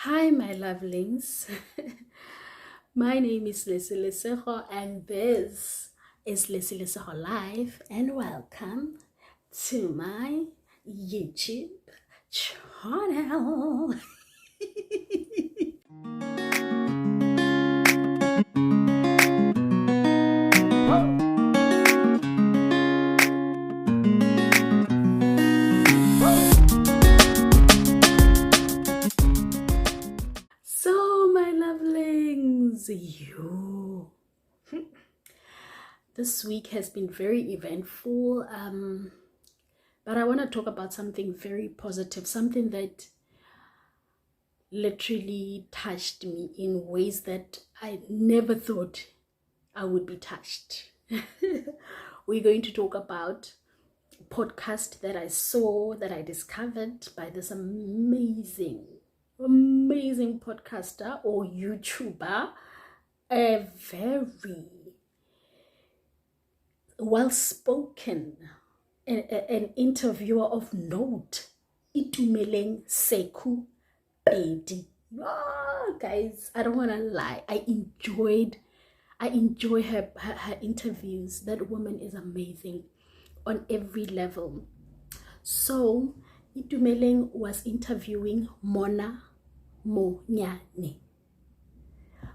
Hi, my lovelings. My name is Leslie Lesejo, and this is Leslie Lesejo Live, and welcome to my YouTube channel. So, my lovelings, this week has been very eventful. But I want to talk about something very positive, something that literally touched me in ways that I never thought I would be touched. We're going to talk about a podcast that I saw, that I discovered by this amazing podcaster or YouTuber, a very well-spoken, an interviewer of note, Itumeleng Seku Pedi. Guys, I don't want to lie. I enjoy her interviews. That woman is amazing on every level. So, Itumeleng was interviewing Monyane.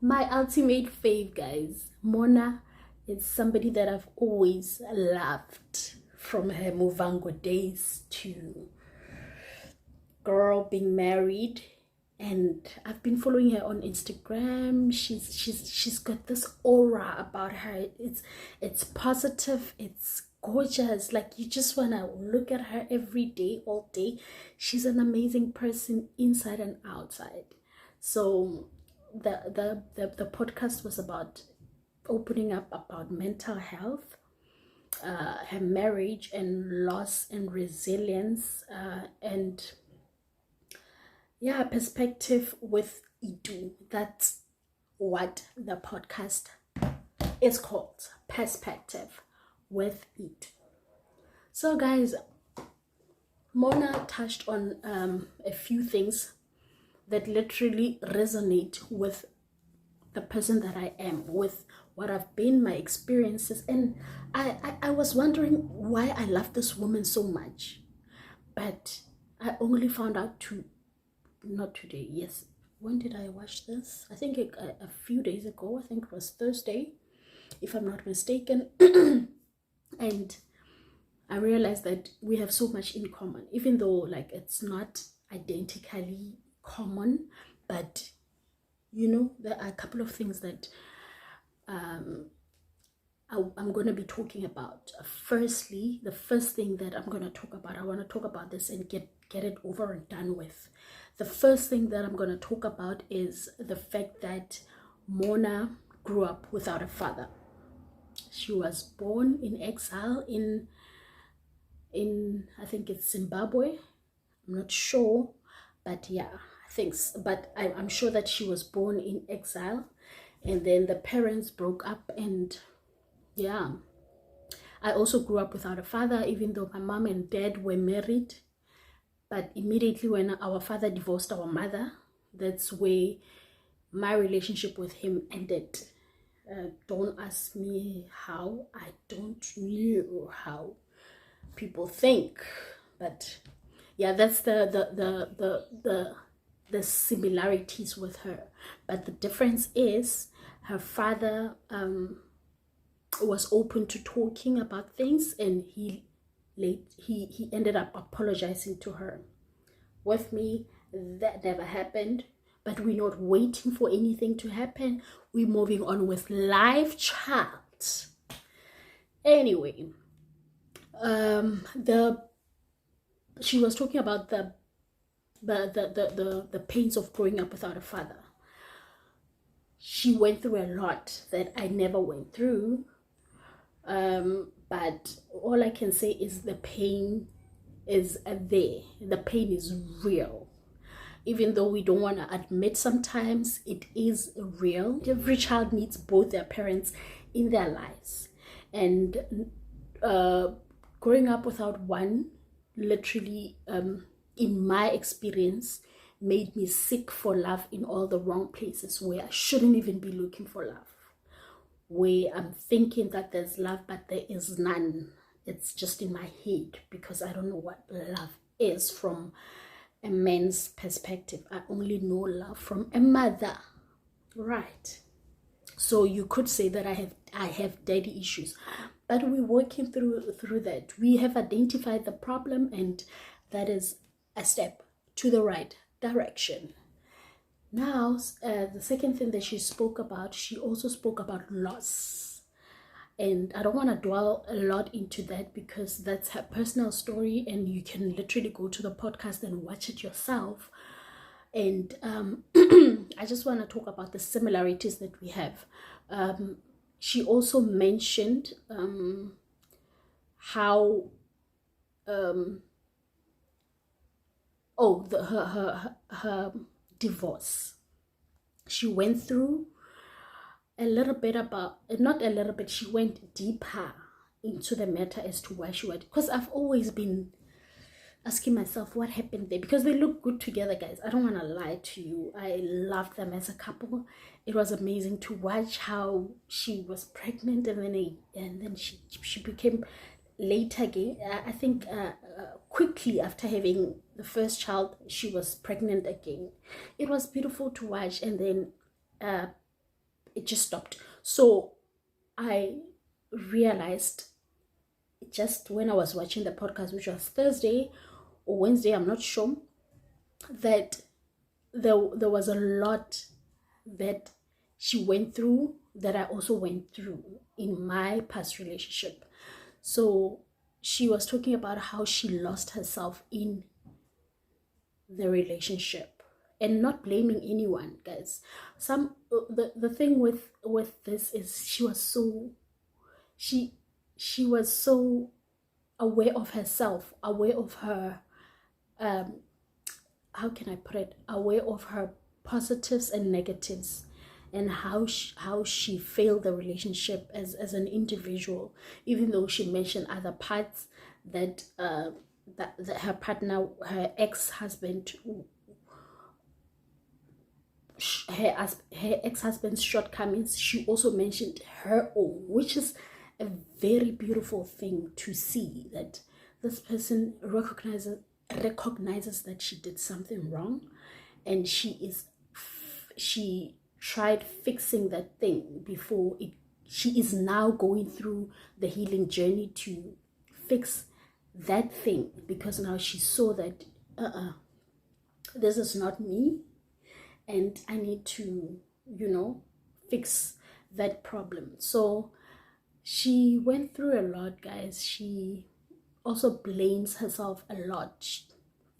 My ultimate fave, guys. Mona is somebody that I've always loved, from her Muvango days to girl being married, and I've been following her on Instagram. She's got this aura about her. It's positive, it's gorgeous. Like, you just want to look at her every day, all day. She's an amazing person inside and outside. So the podcast was about opening up about mental health, her marriage and loss and resilience, and perspective with Itu. That's what the podcast is called, Perspective with Itu. So guys, Mona touched on a few things that literally resonate with the person that I am, with what I've been, my experiences. And I was wondering why I love this woman so much, but I only found out not today, yes, when did I watch this? I think a few days ago. I think it was Thursday, if I'm not mistaken. And I realized that we have so much in common, even though like it's not identically common, but there are a couple of things that I'm going to be talking about. Firstly, the first thing that I'm going to talk about, I want to talk about this and get it over and done with. The first thing that I'm going to talk about is the fact that Mona grew up without a father. She was born in exile in I think it's Zimbabwe. I'm not sure, but yeah, I think. But I'm sure that she was born in exile, and then the parents broke up, and yeah. I also grew up without a father, even though my mom and dad were married. But immediately when our father divorced our mother, that's where my relationship with him ended. Don't ask me how. I don't know how people think, but yeah, that's the similarities with her. But the difference is her father was open to talking about things, and he ended up apologizing to her. With me, that never happened, but we're not waiting for anything to happen. We're moving on with life, child. Anyway, she was talking about the pains of growing up without a father. She went through a lot that I never went through. But all I can say is the pain is there. The pain is real. Even though we don't want to admit, sometimes it is real. Every child needs both their parents in their lives. And growing up without one, literally, in my experience, made me seek for love in all the wrong places where I shouldn't even be looking for love, where I'm thinking that there's love, but there is none. It's just in my head because I don't know what love is from a man's perspective. I only know love from a mother, right? So you could say that I have daddy issues, but we're working through that. We have identified the problem, and that is a step to the right direction. Now, the second thing that she spoke about, she also spoke about loss. And I don't want to dwell a lot into that because that's her personal story, and you can literally go to the podcast and watch it yourself. And I just want to talk about the similarities that we have. She also mentioned how her divorce. She went through a little bit about, not a little bit, she went deeper into the matter as to why she went. Because I've always been asking myself what happened there, because they look good together, guys. I don't want to lie to you. I loved them as a couple. It was amazing to watch how she was pregnant, and then she became later again. I think quickly after having the first child, she was pregnant again. It was beautiful to watch, and then it just stopped. So I realized just when I was watching the podcast, which was Thursday or Wednesday, I'm not sure, that there was a lot that she went through that I also went through in my past relationship. So she was talking about how she lost herself in the relationship, and not blaming anyone, guys. The thing with this is she was so aware of herself, aware of her how can I put it, aware of her positives and negatives, and how she failed the relationship as an individual, even though she mentioned other parts that that her partner, her ex-husband, her ex-husband's shortcomings. She also mentioned her own, which is a very beautiful thing to see, that this person recognizes that she did something wrong, and she tried fixing that thing before it. She is now going through the healing journey to fix that thing, because now she saw that this is not me, and I need to, fix that problem. So she went through a lot, guys. She also blames herself a lot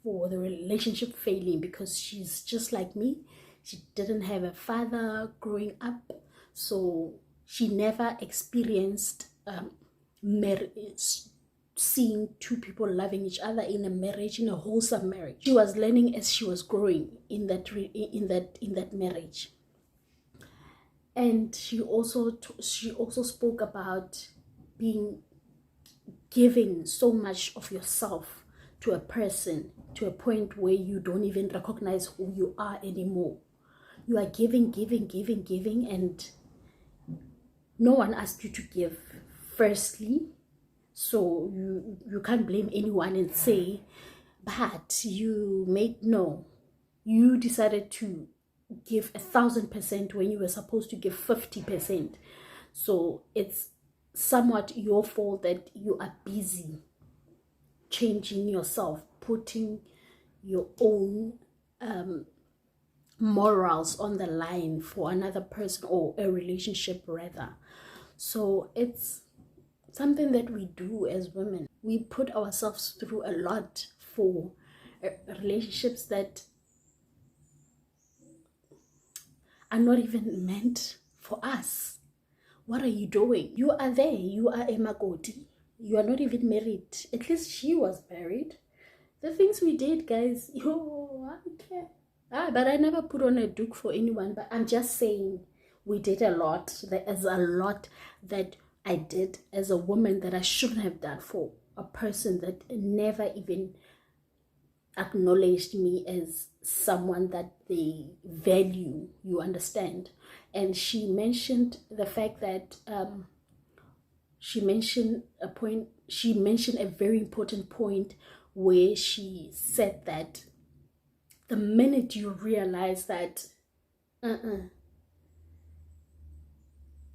for the relationship failing, because she's just like me. She didn't have a father growing up, so she never experienced marriage, seeing two people loving each other in a marriage, in a wholesome marriage. She was learning as she was growing in that marriage. And she also spoke about giving so much of yourself to a person, to a point where you don't even recognize who you are anymore. You are giving, and no one asked you to give, firstly. So you can't blame anyone and say, but you decided to give 1,000% when you were supposed to give 50%. So it's somewhat your fault that you are busy changing yourself, putting your own morals on the line for another person, or a relationship rather. So it's something that we do as women. We put ourselves through a lot for relationships that are not even meant for us. What are you doing? You are there. You are a Magoti. You are not even married. At least she was married. The things we did, guys, I don't care. But I never put on a duke for anyone. But I'm just saying, we did a lot. There is a lot that I did as a woman that I shouldn't have done for a person that never even acknowledged me as someone that they value, you understand. And she mentioned the fact that she mentioned a very important point where she said that the minute you realize that I'm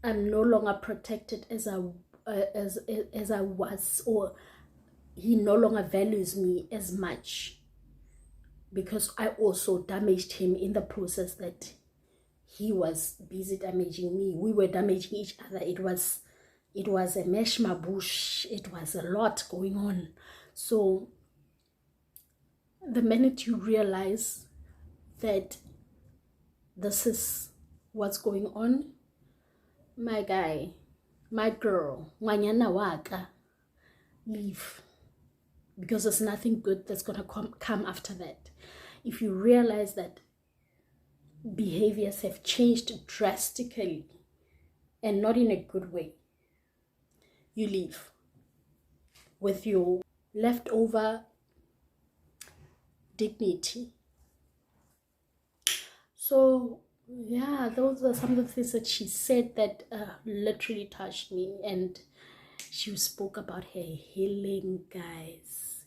no longer protected as I was, or he no longer values me as much, because I also damaged him in the process that he was busy damaging me. We were damaging each other. It was a meshmabush. It was a lot going on. So the minute you realize that this is what's going on, my guy, my girl, Monyane waka, leave, because there's nothing good that's gonna come after that. If you realize that behaviors have changed drastically and not in a good way, you leave with your leftover dignity. So yeah, those are some of the things that she said that literally touched me. And she spoke about her healing, guys.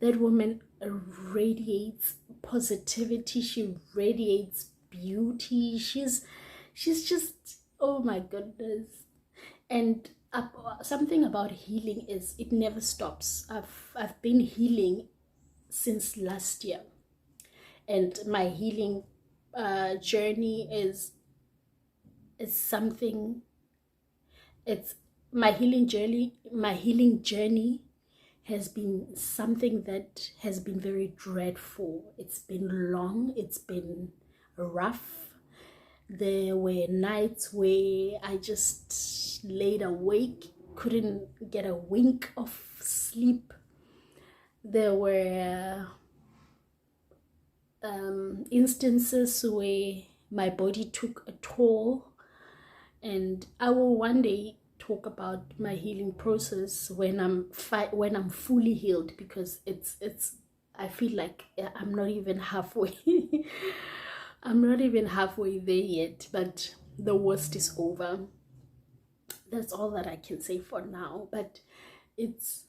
That woman radiates positivity. She radiates beauty. She's just, oh my goodness. And something about healing is it never stops. I've been healing since last year, and my healing journey is something. It's my healing journey. My healing journey has been something that has been very dreadful. It's been long. It's been rough. There were nights where I just laid awake, couldn't get a wink of sleep. There were instances where my body took a toll, and I will one day talk about my healing process when I'm fully healed, because it's I feel like I'm not even halfway. I'm not even halfway there yet, but the worst is over. That's all that I can say for now. But it's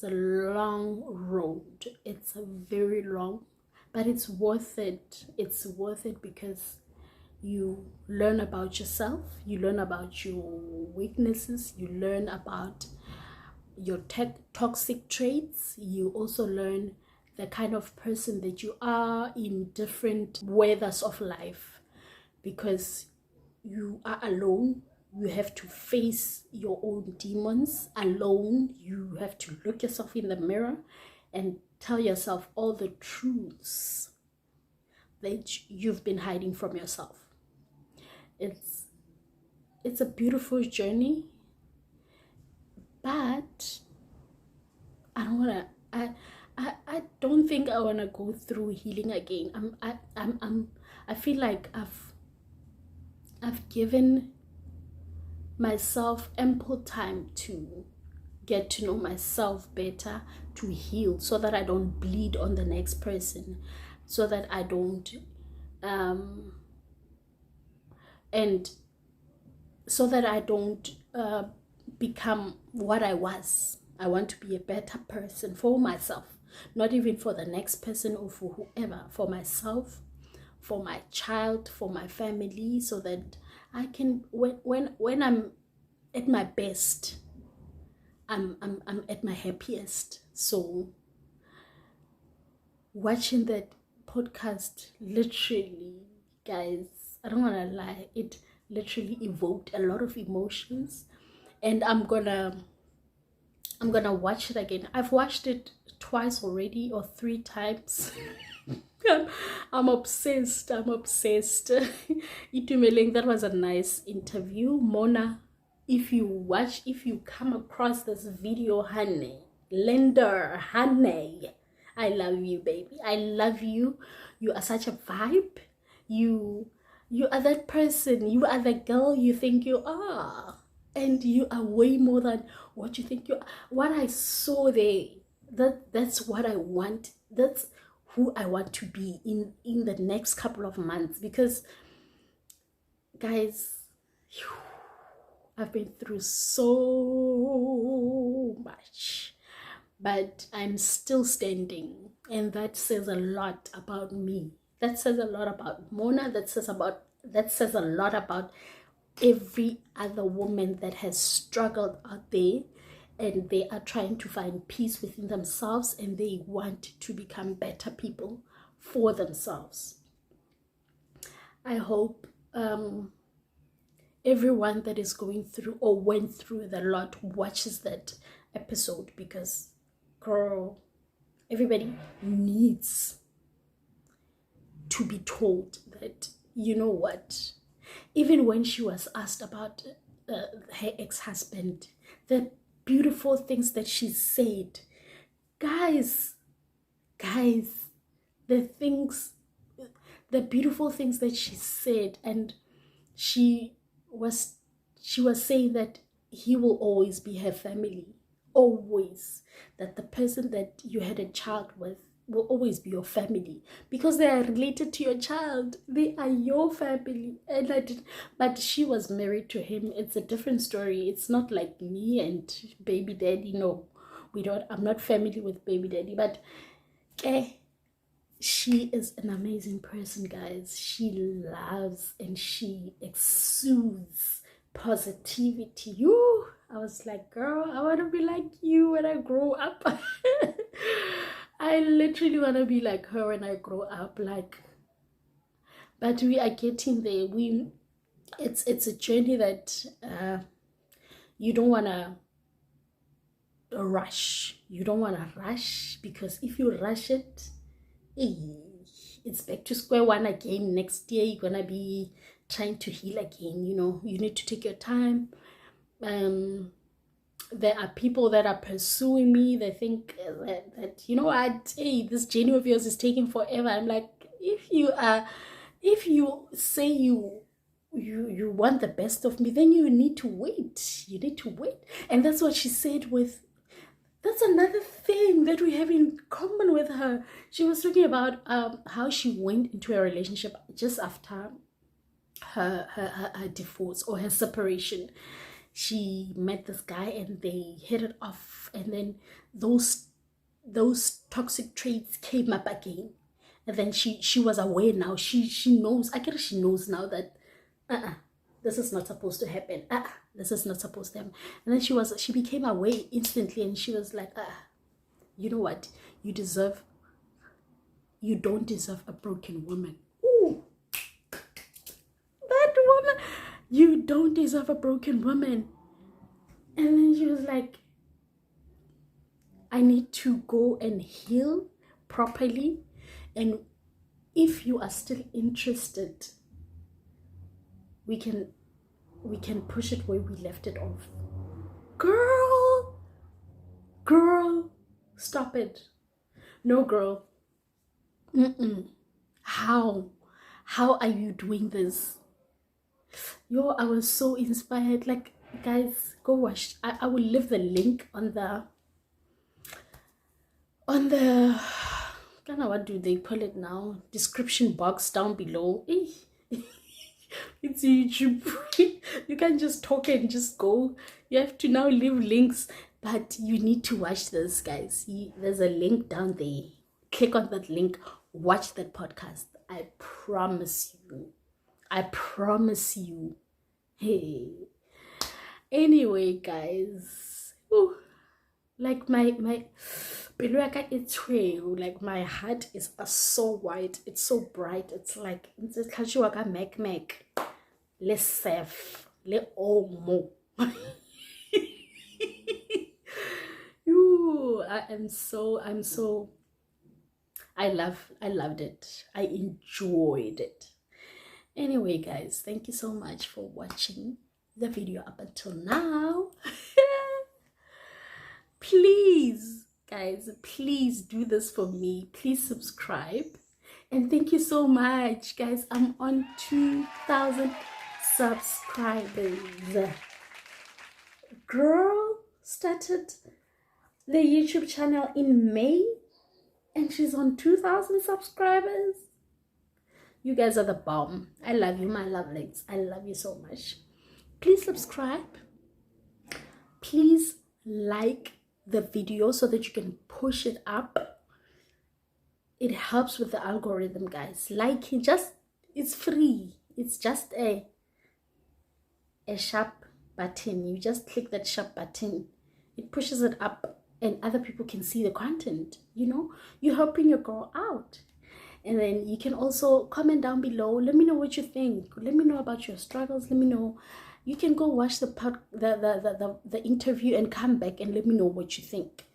a long road. It's a very long, but it's worth it. It's worth it because you learn about yourself, you learn about your weaknesses, you learn about your toxic traits, you also learn the kind of person that you are in different weathers of life, because you are alone. You have to face your own demons alone. You have to look yourself in the mirror and tell yourself all the truths that you've been hiding from yourself. It's a beautiful journey, but I don't think I want to go through healing again. I feel like I've given myself ample time to get to know myself better, to heal, so that I don't bleed on the next person, so that I don't become what I was. I want to be a better person for myself, not even for the next person or for whoever, for myself, for my child, for my family, so that I can, when I'm at my best, I'm at my happiest. So watching that podcast, literally, guys, I don't want to lie, it literally evoked a lot of emotions, and I'm gonna watch it again. I've watched it twice already, or 3 times. I'm obsessed. Itumeleng, that was a nice interview. Mona, if you come across this video, honey, I love you, baby. I love you. You are such a vibe. You are that person. You are the girl you think you are. And you are way more than what you think you are. What I saw there, That's what I want. That's who I want to be in the next couple of months. Because guys, I've been through so much, but I'm still standing, and that says a lot about me. That says a lot about Mona. That says a lot about every other woman that has struggled out there, and they are trying to find peace within themselves, and they want to become better people for themselves. I hope everyone that is going through or went through the lot watches that episode, because girl, everybody needs to be told that, you know what, even when she was asked about her ex-husband, the beautiful things that she said, guys, the things, the beautiful things that she said. And she was saying that he will always be her family, always, that the person that you had a child with will always be your family, because they are related to your child. They are your family. But she was married to him. It's a different story. It's not like me and baby daddy. No, I'm not family with baby daddy. But she is an amazing person, guys. She loves and she exudes positivity. I was like, girl, I want to be like you when I grow up. I literally want to be like her when I grow up. But we are getting there. It's a journey that you don't want to rush. You don't want to rush, because if you rush it, it's back to square one again. Next year you're gonna be trying to heal again. You need to take your time. There are people that are pursuing me. They think that you know what, hey, this journey of yours is taking forever. I'm like, if you say you want the best of me, then you need to wait. And that's what she said. That's another thing that we have in common with her. She was talking about how she went into a relationship just after her divorce or her separation. She met this guy and they hit it off, and then those toxic traits came up again. And then she was aware now. She knows. I guess she knows now that this is not supposed to happen. This is not supposed to happen. And then she became aware instantly, and she was like, you know what? You don't deserve a broken woman. Ooh, that woman, you don't deserve a broken woman. And then she was like, I need to go and heal properly. And if you are still interested, we can push it where we left it off. Girl, stop it. No, girl. How are you doing this? I was so inspired. Like, guys, go watch. I will leave the link on the I don't know, what do they call it now, description box down below. It's YouTube. You can't just talk and just go. You have to now leave links. But you need to watch this, guys. There's a link down there. Click on that link. Watch that podcast. I promise you. Hey. Anyway, guys. Ooh, like my like my heart is so white. It's so bright. It's like it's Mac. Let's safe. Let omo. I'm so I loved it. I enjoyed it. Anyway, guys, thank you so much for watching the video up until now. Please, guys, please do this for me. Please subscribe. And thank you so much, guys. I'm on 2,000 subscribers. Girl started the YouTube channel in May and she's on 2,000 subscribers. You guys are the bomb. I love you, my lovelies. I love you so much. Please subscribe. Please like the video so that you can push it up. It helps with the algorithm, guys. Like it, just, it's free. It's just a sharp button. You just click that sharp button. It pushes it up and other people can see the content. You know, you're helping your girl out. And then you can also comment down below. Let me know what you think. Let me know about your struggles. Let me know. You can go watch the interview and come back and let me know what you think.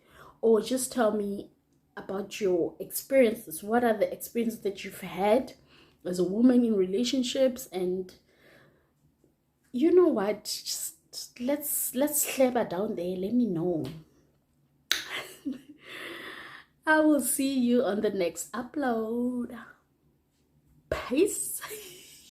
Or just tell me about your experiences. What are the experiences that you've had as a woman in relationships? And you know what? Just let's slap her down there. Let me know. I will see you on the next upload. Peace.